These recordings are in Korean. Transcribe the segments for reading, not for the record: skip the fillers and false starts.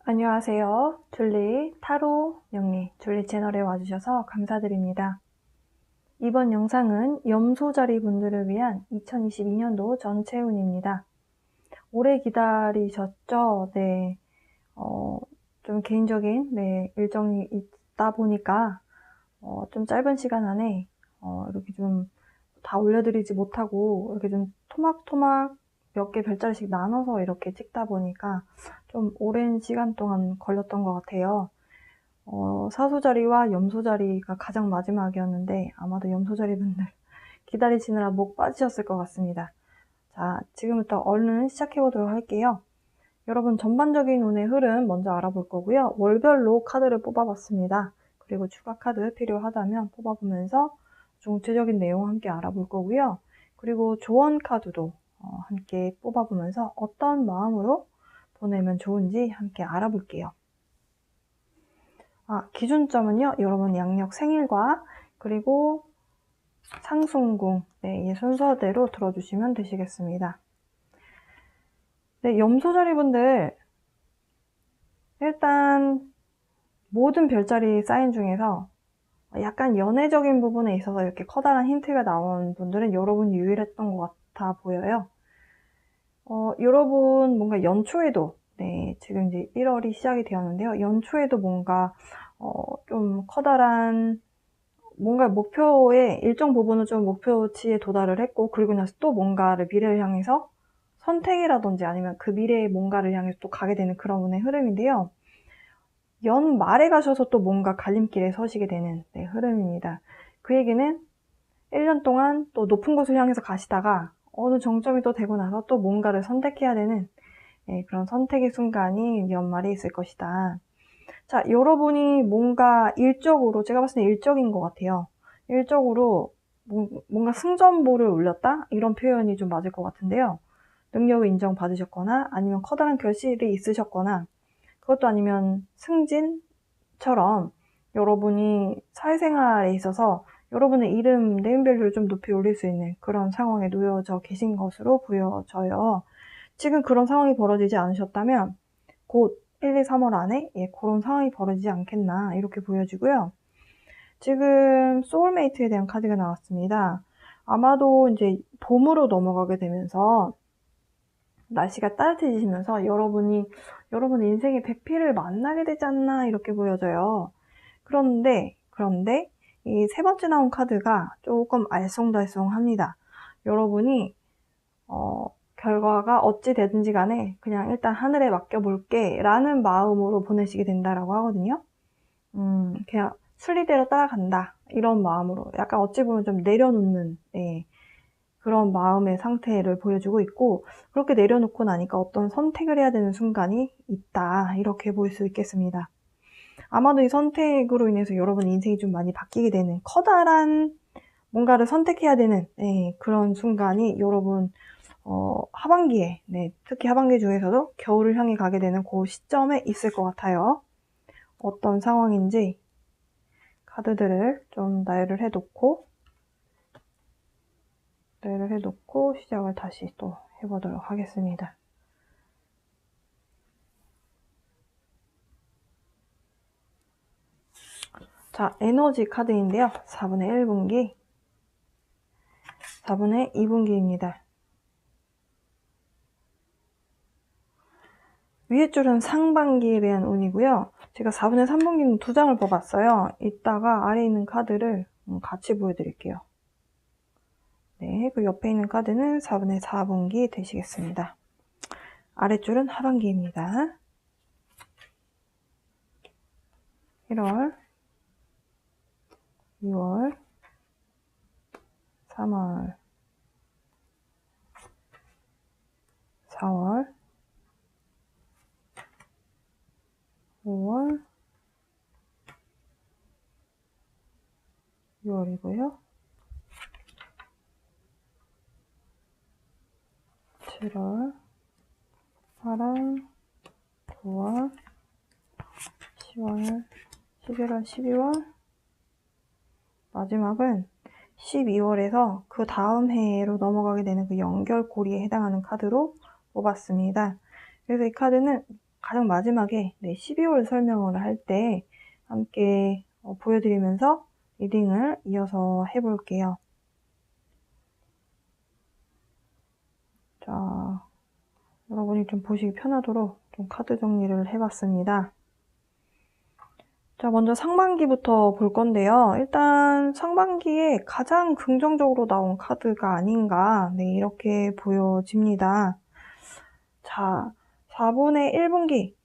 안녕하세요. 줄리 타로 영리 줄리 채널에 와주셔서 감사드립니다. 이번 영상은 염소자리 분들을 위한 2022년도 전체 운입니다. 오래 기다리셨죠? 네. 좀 개인적인 일정이 있다 보니까 좀 짧은 시간 안에 이렇게 좀 다 올려드리지 못하고 이렇게 좀 토막토막 몇 개 별자리씩 나눠서 이렇게 찍다 보니까 좀 오랜 시간 동안 걸렸던 것 같아요. 사소자리와 염소자리가 가장 마지막이었는데 아마도 염소자리 분들 기다리시느라 목 빠지셨을 것 같습니다. 자, 지금부터 얼른 시작해 보도록 할게요. 여러분, 전반적인 운의 흐름 먼저 알아볼 거고요. 월별로 카드를 뽑아봤습니다. 그리고 추가 카드 필요하다면 뽑아보면서 중체적인 내용 함께 알아볼 거고요. 그리고 조언 카드도 함께 뽑아보면서 어떤 마음으로 보내면 좋은지 함께 알아볼게요. 기준점은요, 여러분 양력 생일과 그리고 상순궁, 이 순서대로 들어주시면 되시겠습니다. 네, 염소자리 분들, 일단 모든 별자리 사인 중에서 약간 연애적인 부분에 있어서 이렇게 커다란 힌트가 나온 분들은 여러분이 유일했던 것 같아 보여요. 여러분 뭔가 연초에도, 지금 이제 1월이 시작이 되었는데요. 연초에도 뭔가 좀 커다란 뭔가 목표의 일정 부분은 좀 목표치에 도달을 했고, 그리고 나서 또 뭔가를 미래를 향해서 선택이라든지 아니면 그 미래의 뭔가를 향해서 또 가게 되는 그런 운의 흐름인데요. 연말에 가셔서 또 뭔가 갈림길에 서시게 되는 흐름입니다. 그 얘기는 1년 동안 또 높은 곳을 향해서 가시다가 어느 정점이 또 되고 나서 또 뭔가를 선택해야 되는 그런 선택의 순간이 연말에 있을 것이다. 자, 여러분이 뭔가 일적으로, 제가 봤을 때 일적인 것 같아요. 일적으로 뭔가 승전보를 올렸다? 이런 표현이 좀 맞을 것 같은데요. 능력을 인정받으셨거나 아니면 커다란 결실이 있으셨거나 그것도 아니면 승진처럼 여러분이 사회생활에 있어서 여러분의 이름, 네임밸류를 좀 높이 올릴 수 있는 그런 상황에 놓여져 계신 것으로 보여져요. 지금 그런 상황이 벌어지지 않으셨다면 곧 1, 2, 3월 안에 그런 상황이 벌어지지 않겠나 이렇게 보여지고요. 지금 소울메이트에 대한 카드가 나왔습니다. 아마도 이제 봄으로 넘어가게 되면서 날씨가 따뜻해지면서 여러분의 인생의 배필을 만나게 되지 않나 이렇게 보여져요. 그런데 이 세 번째 나온 카드가 조금 알쏭달쏭합니다. 여러분이 결과가 어찌 되든지 간에 그냥 일단 하늘에 맡겨볼게 라는 마음으로 보내시게 된다라고 하거든요. 그냥 순리대로 따라간다 이런 마음으로 약간 어찌 보면 좀 내려놓는 그런 마음의 상태를 보여주고 있고, 그렇게 내려놓고 나니까 어떤 선택을 해야 되는 순간이 있다 이렇게 볼 수 있겠습니다. 아마도 이 선택으로 인해서 여러분 인생이 좀 많이 바뀌게 되는 커다란 뭔가를 선택해야 되는 그런 순간이 여러분 하반기에, 특히 하반기 중에서도 겨울을 향해 가게 되는 그 시점에 있을 것 같아요. 어떤 상황인지 카드들을 좀 나열을 해놓고 시작을 다시 또 해보도록 하겠습니다. 자, 에너지 카드인데요. 4분의 1분기, 4분의 2분기입니다. 위에 줄은 상반기에 대한 운이고요. 제가 4분의 3분기는 2장을 뽑았어요. 이따가 아래에 있는 카드를 같이 보여드릴게요. 네, 그 옆에 있는 카드는 4분의 4분기 되시겠습니다. 아랫줄은 하반기입니다. 1월, 2월, 3월, 4월, 5월, 6월이고요. 7월, 8월, 9월, 10월, 11월, 12월, 마지막은 12월에서 그 다음 해로 넘어가게 되는 그 연결고리에 해당하는 카드로 뽑았습니다. 그래서 이 카드는 가장 마지막에 12월 설명을 할 때 함께 보여드리면서 리딩을 이어서 해볼게요. 자, 여러분이 좀 보시기 편하도록 좀 카드 정리를 해봤습니다. 자, 먼저 상반기부터 볼 건데요. 일단 상반기에 가장 긍정적으로 나온 카드가 아닌가, 이렇게 보여집니다. 자, 4분의 1분기,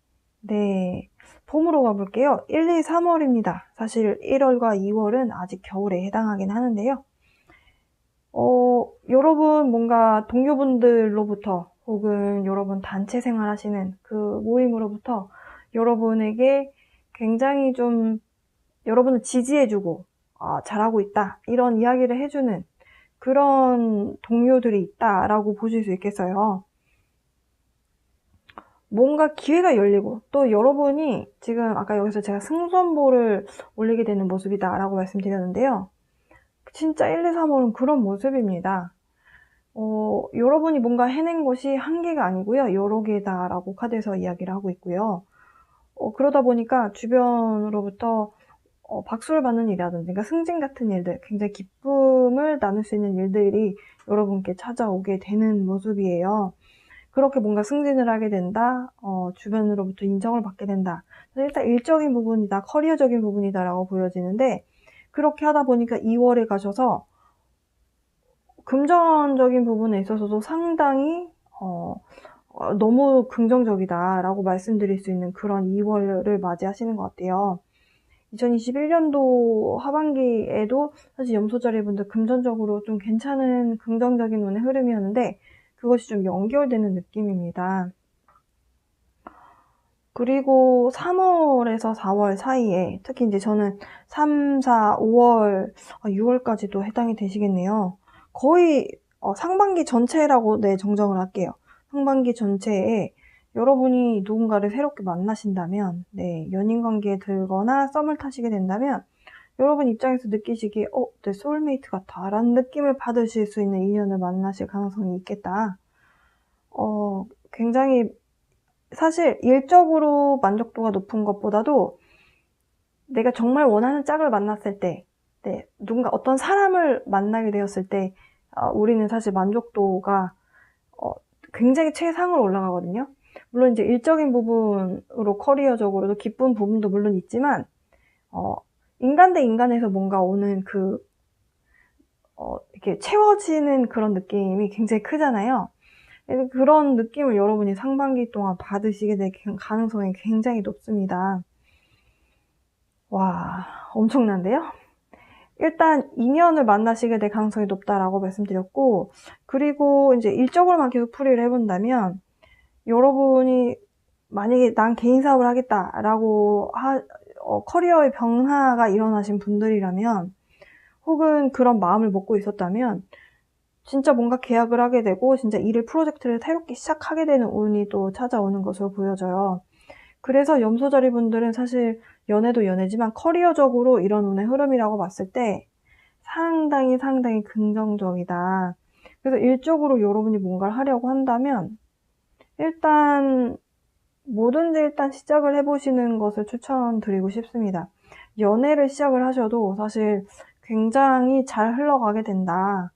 봄으로 가볼게요. 1, 2, 3월입니다. 사실 1월과 2월은 아직 겨울에 해당하긴 하는데요. 여러분 뭔가 동료분들로부터 혹은 여러분 단체 생활하시는 그 모임으로부터 여러분에게 굉장히 좀 여러분을 지지해주고 잘하고 있다 이런 이야기를 해주는 그런 동료들이 있다라고 보실 수 있겠어요. 뭔가 기회가 열리고 또 여러분이 지금 아까 여기서 제가 승선보를 올리게 되는 모습이다 라고 말씀드렸는데요. 진짜 1, 2, 3월은 그런 모습입니다. 여러분이 뭔가 해낸 것이 한 개가 아니고요. 여러 개다라고 카드에서 이야기를 하고 있고요. 그러다 보니까 주변으로부터 박수를 받는 일이라든지 그러니까 승진 같은 일들, 굉장히 기쁨을 나눌 수 있는 일들이 여러분께 찾아오게 되는 모습이에요. 그렇게 뭔가 승진을 하게 된다, 주변으로부터 인정을 받게 된다. 일단 일적인 부분이다, 커리어적인 부분이다라고 보여지는데 그렇게 하다 보니까 2월에 가셔서 금전적인 부분에 있어서도 상당히 너무 긍정적이다라고 말씀드릴 수 있는 그런 2월을 맞이하시는 것 같아요. 2021년도 하반기에도 사실 염소자리분들 금전적으로 좀 괜찮은 긍정적인 운의 흐름이었는데 그것이 좀 연결되는 느낌입니다. 그리고 3월에서 4월 사이에 특히 이제 저는 3, 4, 5월, 6월까지도 해당이 되시겠네요. 거의 상반기 전체라고 정정을 할게요. 상반기 전체에 여러분이 누군가를 새롭게 만나신다면 연인 관계에 들거나 썸을 타시게 된다면 여러분 입장에서 느끼시기에 내 소울메이트 같아 라는 느낌을 받으실 수 있는 인연을 만나실 가능성이 있겠다. 굉장히 사실 일적으로 만족도가 높은 것보다도 내가 정말 원하는 짝을 만났을 때 누군가 어떤 사람을 만나게 되었을 때 우리는 사실 만족도가 굉장히 최상으로 올라가거든요. 물론 이제 일적인 부분으로 커리어적으로도 기쁜 부분도 물론 있지만 인간 대 인간에서 뭔가 오는 이렇게 채워지는 그런 느낌이 굉장히 크잖아요. 그런 느낌을 여러분이 상반기 동안 받으시게 될 가능성이 굉장히 높습니다. 와, 엄청난데요? 일단 인연을 만나시게 될 가능성이 높다라고 말씀드렸고, 그리고 이제 일적으로만 계속 풀이를 해본다면 여러분이 만약에 난 개인 사업을 하겠다라고 커리어의 변화가 일어나신 분들이라면 혹은 그런 마음을 먹고 있었다면 진짜 뭔가 계약을 하게 되고 진짜 프로젝트를 새롭게 시작하게 되는 운이 또 찾아오는 것으로 보여져요. 그래서 염소자리 분들은 사실 연애도 연애지만 커리어적으로 이런 운의 흐름이라고 봤을 때 상당히 긍정적이다. 그래서 일적으로 여러분이 뭔가를 하려고 한다면 일단 뭐든지 일단 시작을 해보시는 것을 추천드리고 싶습니다. 연애를 시작을 하셔도 사실 굉장히 잘 흘러가게 된다.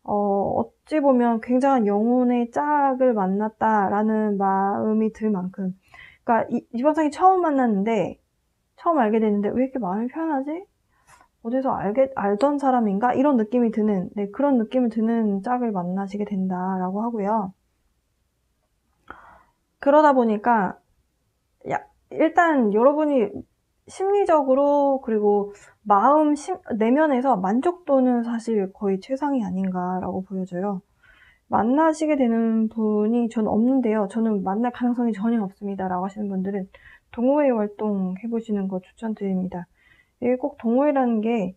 어찌 보면 굉장한 영혼의 짝을 만났다라는 마음이 들 만큼 그러니까 이번 생에 처음 만났는데 처음 알게 됐는데 왜 이렇게 마음이 편하지? 어디서 알던 사람인가? 이런 느낌이 드는 그런 느낌이 드는 짝을 만나시게 된다라고 하고요. 그러다 보니까 일단 여러분이 심리적으로 그리고 내면에서 만족도는 사실 거의 최상이 아닌가라고 보여져요. 만나시게 되는 분이 저는 없는데요. 저는 만날 가능성이 전혀 없습니다. 라고 하시는 분들은 동호회 활동 해보시는 거 추천드립니다. 이게 꼭 동호회라는 게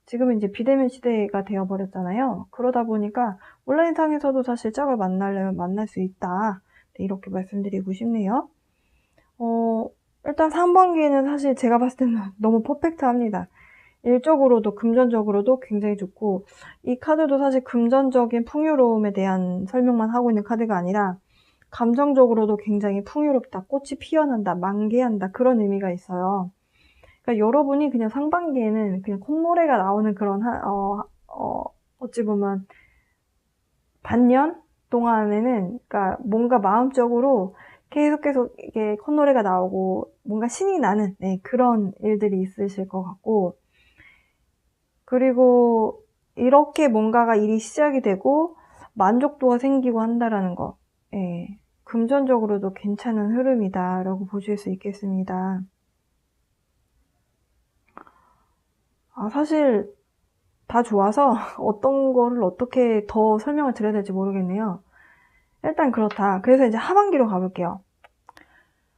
지금은 이제 비대면 시대가 되어버렸잖아요. 그러다 보니까 온라인상에서도 사실 짝을 만나려면 만날 수 있다. 이렇게 말씀드리고 싶네요. 일단 3분기에는 사실 제가 봤을 때는 너무 퍼펙트합니다. 일적으로도 금전적으로도 굉장히 좋고 이 카드도 사실 금전적인 풍요로움에 대한 설명만 하고 있는 카드가 아니라 감정적으로도 굉장히 풍요롭다, 꽃이 피어난다, 만개한다 그런 의미가 있어요. 그러니까 여러분이 그냥 상반기에는 그냥 콧노래가 나오는 그런 어찌 보면 반년 동안에는 그러니까 뭔가 마음적으로 계속 이게 콧노래가 나오고 뭔가 신이 나는 그런 일들이 있으실 것 같고, 그리고 이렇게 뭔가가 일이 시작이 되고 만족도가 생기고 한다라는 거, 금전적으로도 괜찮은 흐름이다라고 보실 수 있겠습니다. 사실 다 좋아서 어떤 거를 어떻게 더 설명을 드려야 될지 모르겠네요. 일단 그렇다. 그래서 이제 하반기로 가볼게요.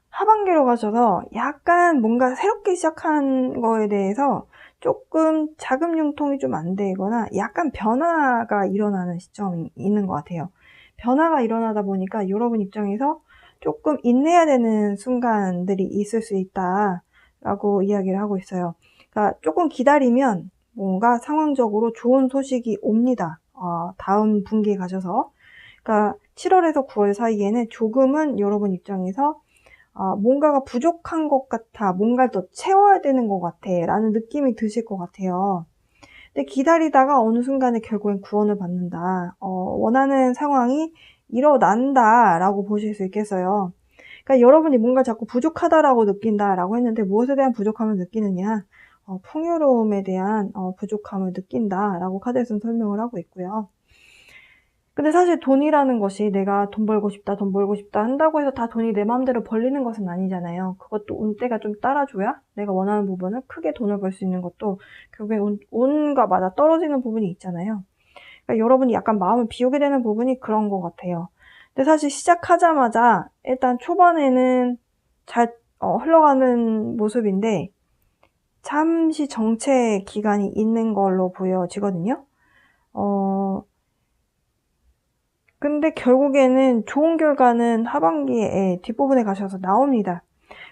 하반기로 가셔서 약간 뭔가 새롭게 시작한 거에 대해서 조금 자금 융통이 좀 안 되거나 약간 변화가 일어나는 시점이 있는 것 같아요. 변화가 일어나다 보니까 여러분 입장에서 조금 인내해야 되는 순간들이 있을 수 있다라고 이야기를 하고 있어요. 그러니까 조금 기다리면 뭔가 상황적으로 좋은 소식이 옵니다. 다음 분기에 가셔서. 그러니까 7월에서 9월 사이에는 조금은 여러분 입장에서 뭔가가 부족한 것 같아, 뭔가를 더 채워야 되는 것 같아 라는 느낌이 드실 것 같아요. 근데 기다리다가 어느 순간에 결국엔 구원을 받는다, 원하는 상황이 일어난다 라고 보실 수 있겠어요. 그러니까 여러분이 뭔가 자꾸 부족하다라고 느낀다라고 했는데 무엇에 대한 부족함을 느끼느냐, 풍요로움에 대한 부족함을 느낀다라고 카드에서는 설명을 하고 있고요. 근데 사실 돈이라는 것이 내가 돈 벌고 싶다, 돈 벌고 싶다 한다고 해서 다 돈이 내 마음대로 벌리는 것은 아니잖아요. 그것도 운때가 좀 따라줘야 내가 원하는 부분을 크게 돈을 벌 수 있는 것도 결국에 운과 맞아 떨어지는 부분이 있잖아요. 그러니까 여러분이 약간 마음을 비우게 되는 부분이 그런 것 같아요. 근데 사실 시작하자마자 일단 초반에는 잘 흘러가는 모습인데 잠시 정체 기간이 있는 걸로 보여지거든요. 근데 결국에는 좋은 결과는 하반기에 뒷부분에 가셔서 나옵니다.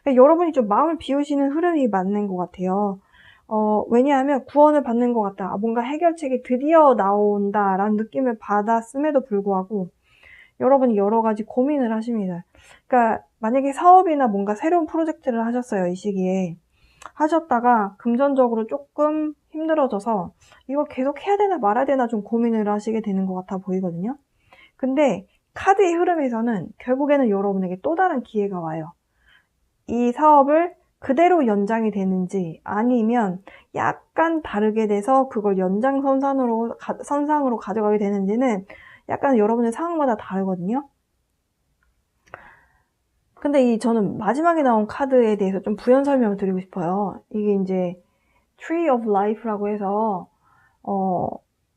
그러니까 여러분이 좀 마음을 비우시는 흐름이 맞는 것 같아요. 왜냐하면 구원을 받는 것 같다, 뭔가 해결책이 드디어 나온다라는 느낌을 받았음에도 불구하고 여러분이 여러 가지 고민을 하십니다. 그러니까 만약에 사업이나 뭔가 새로운 프로젝트를 하셨어요. 이 시기에 하셨다가 금전적으로 조금 힘들어져서 이거 계속 해야 되나 말아야 되나 좀 고민을 하시게 되는 것 같아 보이거든요. 근데 카드의 흐름에서는 결국에는 여러분에게 또 다른 기회가 와요. 이 사업을 그대로 연장이 되는지 아니면 약간 다르게 돼서 그걸 연장선상으로 가져가게 되는지는 약간 여러분의 상황마다 다르거든요. 근데 저는 마지막에 나온 카드에 대해서 좀 부연 설명을 드리고 싶어요. 이게 이제 Tree of Life라고 해서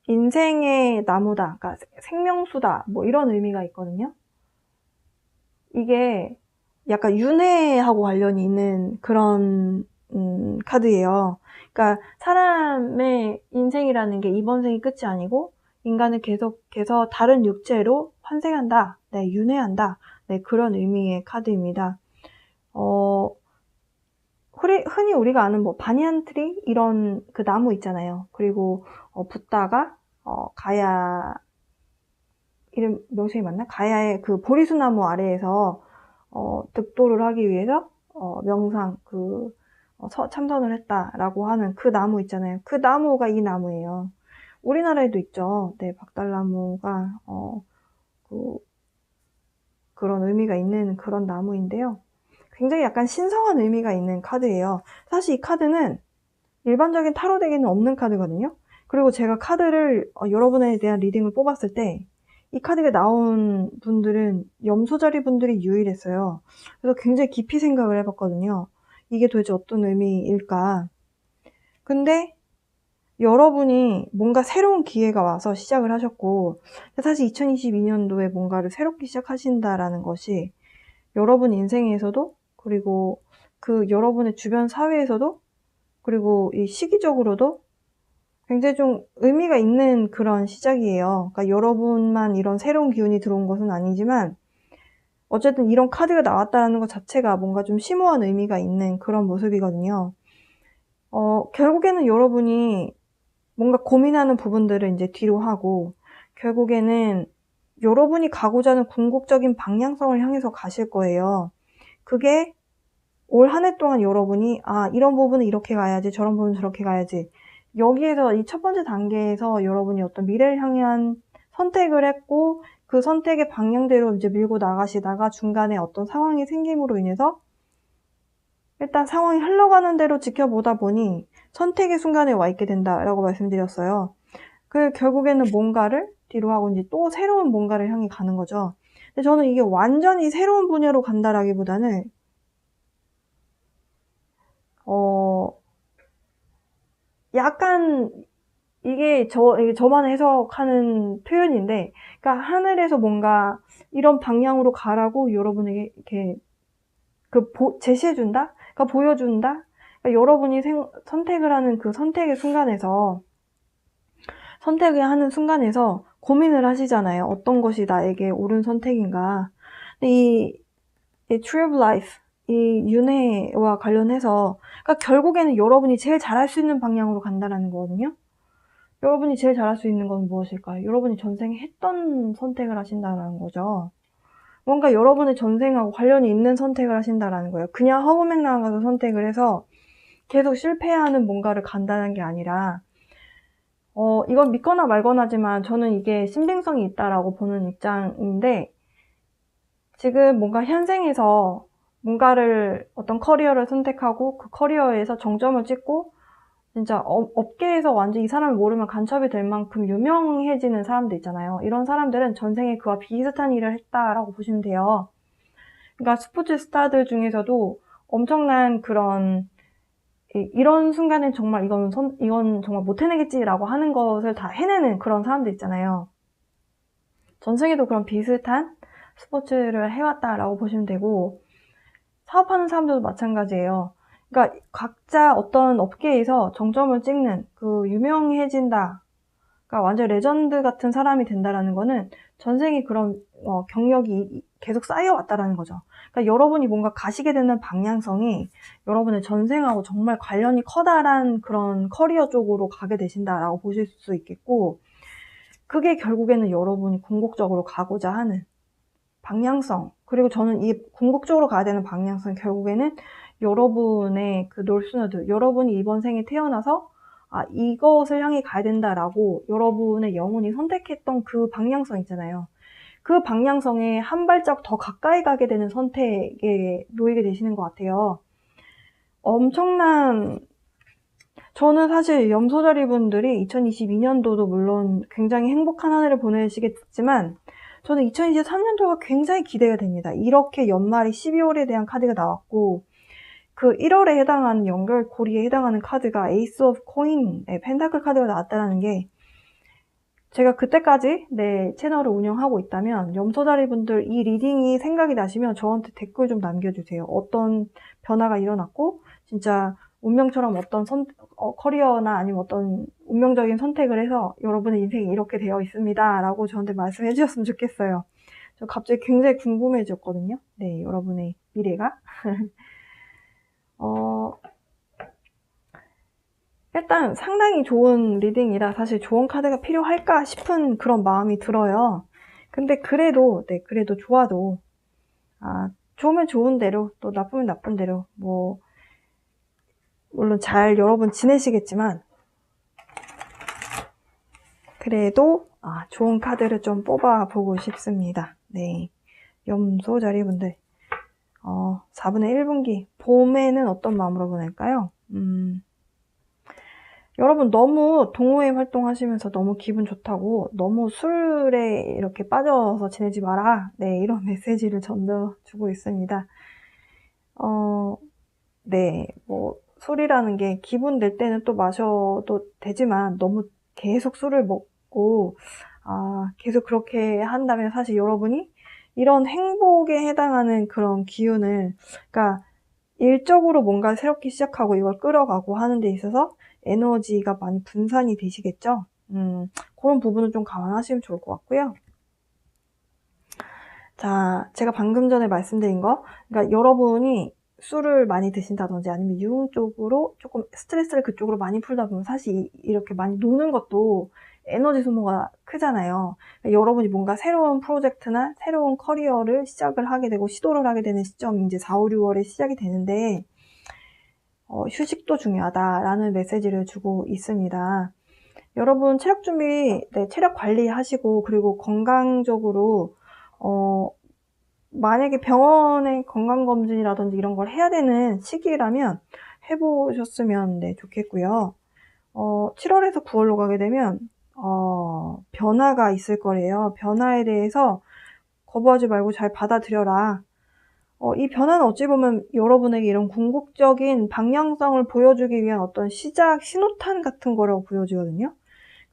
인생의 나무다, 그러니까 생명수다, 뭐 이런 의미가 있거든요. 이게 약간 윤회하고 관련이 있는 그런 카드예요. 그러니까 사람의 인생이라는 게 이번 생이 끝이 아니고 인간은 계속해서 다른 육체로 환생한다, 윤회한다, 그런 의미의 카드입니다. 흔히 우리가 아는 뭐 바니안트리 이런 그 나무 있잖아요. 그리고 붓다가 가야, 이름 명칭이 맞나? 가야의 그 보리수나무 아래에서 득도를 하기 위해서 명상 참선을 했다라고 하는 그 나무 있잖아요. 그 나무가 이 나무예요. 우리나라에도 있죠. 박달나무가 그런 의미가 있는 그런 나무인데요. 굉장히 약간 신성한 의미가 있는 카드예요. 사실 이 카드는 일반적인 타로 덱에는 없는 카드거든요. 그리고 제가 카드를 여러분에 대한 리딩을 뽑았을 때 이 카드가 나온 분들은 염소자리 분들이 유일했어요. 그래서 굉장히 깊이 생각을 해봤거든요. 이게 도대체 어떤 의미일까? 근데 여러분이 뭔가 새로운 기회가 와서 시작을 하셨고, 사실 2022년도에 뭔가를 새롭게 시작하신다라는 것이 여러분 인생에서도, 그리고 그 여러분의 주변 사회에서도, 그리고 이 시기적으로도 굉장히 좀 의미가 있는 그런 시작이에요. 그러니까 여러분만 이런 새로운 기운이 들어온 것은 아니지만 어쨌든 이런 카드가 나왔다는 것 자체가 뭔가 좀 심오한 의미가 있는 그런 모습이거든요. 결국에는 여러분이 뭔가 고민하는 부분들을 이제 뒤로 하고 결국에는 여러분이 가고자 하는 궁극적인 방향성을 향해서 가실 거예요. 그게 올 한 해 동안 여러분이 이런 부분은 이렇게 가야지, 저런 부분은 저렇게 가야지. 여기에서 이 첫 번째 단계에서 여러분이 어떤 미래를 향한 선택을 했고 그 선택의 방향대로 이제 밀고 나가시다가 중간에 어떤 상황이 생김으로 인해서 일단 상황이 흘러가는 대로 지켜보다 보니 선택의 순간에 와 있게 된다라고 말씀드렸어요. 결국에는 뭔가를 뒤로 하고 이제 또 새로운 뭔가를 향해 가는 거죠. 근데 저는 이게 완전히 새로운 분야로 간다라기보다는 약간 이게 저만 해석하는 표현인데, 그러니까 하늘에서 뭔가 이런 방향으로 가라고 여러분에게 이렇게 제시해준다? 그러니까 보여준다? 그러니까 여러분이 선택을 하는 그 선택의 순간에서, 선택을 하는 순간에서 고민을 하시잖아요. 어떤 것이 나에게 옳은 선택인가. 근데 이 Tree of Life, 이 윤회와 관련해서, 그러니까 결국에는 여러분이 제일 잘할 수 있는 방향으로 간다라는 거거든요. 여러분이 제일 잘할 수 있는 건 무엇일까요? 여러분이 전생에 했던 선택을 하신다는 거죠. 뭔가 여러분의 전생하고 관련이 있는 선택을 하신다는 거예요. 그냥 허무맹랑한 것을 선택을 해서 계속 실패하는 뭔가를 간다는 게 아니라, 이건 믿거나 말거나지만 저는 이게 신빙성이 있다라고 보는 입장인데, 지금 뭔가 현생에서 뭔가를 어떤 커리어를 선택하고 그 커리어에서 정점을 찍고 진짜 업계에서 완전 이 사람을 모르면 간첩이 될 만큼 유명해지는 사람들 있잖아요. 이런 사람들은 전생에 그와 비슷한 일을 했다라고 보시면 돼요. 그러니까 스포츠 스타들 중에서도 엄청난 그런 이런 순간엔 정말 이건 정말 못 해내겠지라고 하는 것을 다 해내는 그런 사람들 있잖아요. 전생에도 그런 비슷한 스포츠를 해왔다라고 보시면 되고, 사업하는 사람들도 마찬가지예요. 그러니까 각자 어떤 업계에서 정점을 찍는 유명해진다. 그러니까 완전 레전드 같은 사람이 된다라는 거는 전생에 그런 경력이 계속 쌓여왔다라는 거죠. 그러니까 여러분이 뭔가 가시게 되는 방향성이 여러분의 전생하고 정말 관련이 커다란 그런 커리어 쪽으로 가게 되신다라고 보실 수 있겠고, 그게 결국에는 여러분이 궁극적으로 가고자 하는 방향성, 그리고 저는 이 궁극적으로 가야 되는 방향성, 결국에는 여러분의 그 놀스노드, 여러분이 이번 생에 태어나서 이것을 향해 가야 된다라고 여러분의 영혼이 선택했던 그 방향성 있잖아요. 그 방향성에 한 발짝 더 가까이 가게 되는 선택에 놓이게 되시는 것 같아요. 저는 사실 염소자리 분들이 2022년도도 물론 굉장히 행복한 한 해를 보내시겠지만, 저는 2023년도가 굉장히 기대가 됩니다. 이렇게 연말이 12월에 대한 카드가 나왔고, 그 1월에 해당하는 연결고리에 해당하는 카드가 에이스 오브 코인, 펜타클 카드가 나왔다는 게, 제가 그때까지 내 채널을 운영하고 있다면 염소자리 분들 이 리딩이 생각이 나시면 저한테 댓글 좀 남겨주세요. 어떤 변화가 일어났고 진짜 운명처럼 어떤 커리어나 아니면 어떤 운명적인 선택을 해서 여러분의 인생이 이렇게 되어 있습니다 라고 저한테 말씀해 주셨으면 좋겠어요. 저 갑자기 굉장히 궁금해졌거든요. 네, 여러분의 미래가. 일단 상당히 좋은 리딩이라 사실 좋은 카드가 필요할까 싶은 그런 마음이 들어요. 근데 그래도 좋아도, 좋으면 좋은 대로, 또 나쁘면 나쁜 대로, 물론 잘 여러분 지내시겠지만, 그래도, 좋은 카드를 좀 뽑아보고 싶습니다. 네. 염소자리분들. 4분의 1분기. 봄에는 어떤 마음으로 보낼까요? 여러분 너무 동호회 활동하시면서 너무 기분 좋다고 너무 술에 이렇게 빠져서 지내지 마라. 네, 이런 메시지를 전해주고 있습니다. 네, 술이라는 게 기분 낼 때는 또 마셔도 되지만 너무 계속 술을 먹고 계속 그렇게 한다면 사실 여러분이 이런 행복에 해당하는 그런 기운을, 그러니까 일적으로 뭔가 새롭게 시작하고 이걸 끌어가고 하는 데 있어서 에너지가 많이 분산이 되시겠죠? 그런 부분은 좀 감안하시면 좋을 것 같고요. 자, 제가 방금 전에 말씀드린 거, 그러니까 여러분이 술을 많이 드신다든지 아니면 유흥 쪽으로 조금 스트레스를 그쪽으로 많이 풀다 보면 사실 이렇게 많이 노는 것도 에너지 소모가 크잖아요. 여러분이 뭔가 새로운 프로젝트나 새로운 커리어를 시작을 하게 되고 시도를 하게 되는 시점이 이제 4, 5, 6월에 시작이 되는데 휴식도 중요하다라는 메시지를 주고 있습니다. 여러분 체력 준비, 체력 관리하시고 그리고 건강적으로 만약에 병원에 건강검진이라든지 이런 걸 해야 되는 시기라면 해보셨으면 좋겠고요. 7월에서 9월로 가게 되면 변화가 있을 거래요. 변화에 대해서 거부하지 말고 잘 받아들여라. 이 변화는 어찌 보면 여러분에게 이런 궁극적인 방향성을 보여주기 위한 어떤 시작, 신호탄 같은 거라고 보여지거든요.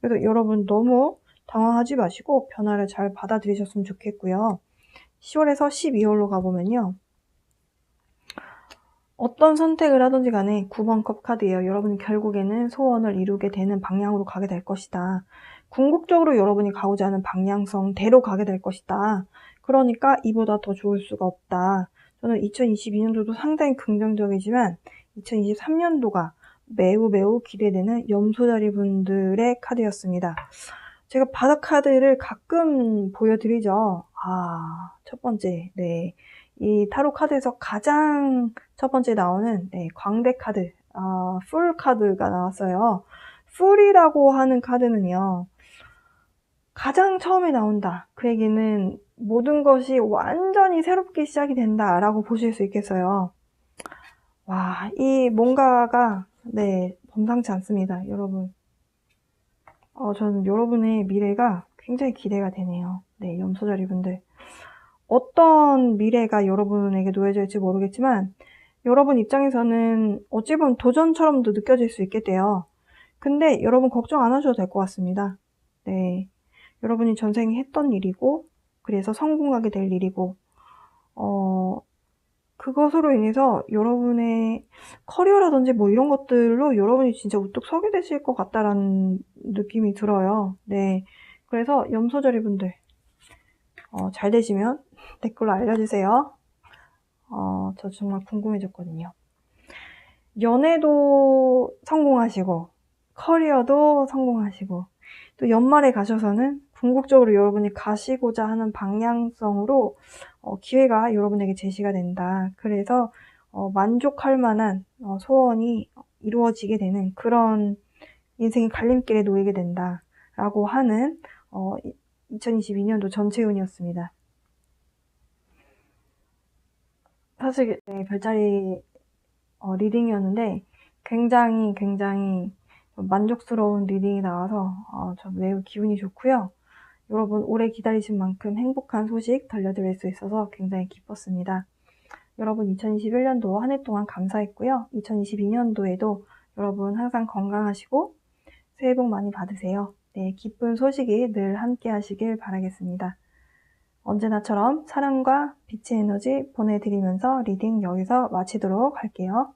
그래서 여러분 너무 당황하지 마시고 변화를 잘 받아들이셨으면 좋겠고요. 10월에서 12월로 가보면요. 어떤 선택을 하든지 간에 9번 컵 카드예요. 여러분은 결국에는 소원을 이루게 되는 방향으로 가게 될 것이다. 궁극적으로 여러분이 가고자 하는 방향성대로 가게 될 것이다. 그러니까 이보다 더 좋을 수가 없다. 저는 2022년도도 상당히 긍정적이지만 2023년도가 매우 기대되는 염소자리 분들의 카드였습니다. 제가 바닥 카드를 가끔 보여드리죠. 첫 번째, 이 타로 카드에서 가장 첫 번째 나오는 광대 카드, 풀 카드가 나왔어요. 풀이라고 하는 카드는요, 가장 처음에 나온다. 그 얘기는 모든 것이 완전히 새롭게 시작이 된다 라고 보실 수 있겠어요. 와, 이 뭔가가 범상치 않습니다, 여러분. 저는 여러분의 미래가 굉장히 기대가 되네요. 염소자리 분들. 어떤 미래가 여러분에게 놓여져 있을지 모르겠지만 여러분 입장에서는 어찌 보면 도전처럼도 느껴질 수 있겠대요. 근데 여러분 걱정 안 하셔도 될 것 같습니다. 여러분이 전생에 했던 일이고 그래서 성공하게 될 일이고 그것으로 인해서 여러분의 커리어라든지 뭐 이런 것들로 여러분이 진짜 우뚝 서게 되실 것 같다라는 느낌이 들어요. 그래서 염소자리 분들 잘 되시면 댓글로 알려주세요. 저 정말 궁금해졌거든요. 연애도 성공하시고 커리어도 성공하시고 또 연말에 가셔서는 궁극적으로 여러분이 가시고자 하는 방향성으로 기회가 여러분에게 제시가 된다. 그래서 만족할 만한 소원이 이루어지게 되는 그런 인생의 갈림길에 놓이게 된다 라고 하는 2022년도 전체 운이었습니다. 사실 별자리 리딩이었는데 굉장히 만족스러운 리딩이 나와서 저 매우 기분이 좋고요. 여러분 오래 기다리신 만큼 행복한 소식 들려드릴 수 있어서 굉장히 기뻤습니다. 여러분 2021년도 한 해 동안 감사했고요. 2022년도에도 여러분 항상 건강하시고 새해 복 많이 받으세요. 기쁜 소식이 늘 함께 하시길 바라겠습니다. 언제나처럼 사랑과 빛의 에너지 보내드리면서 리딩 여기서 마치도록 할게요.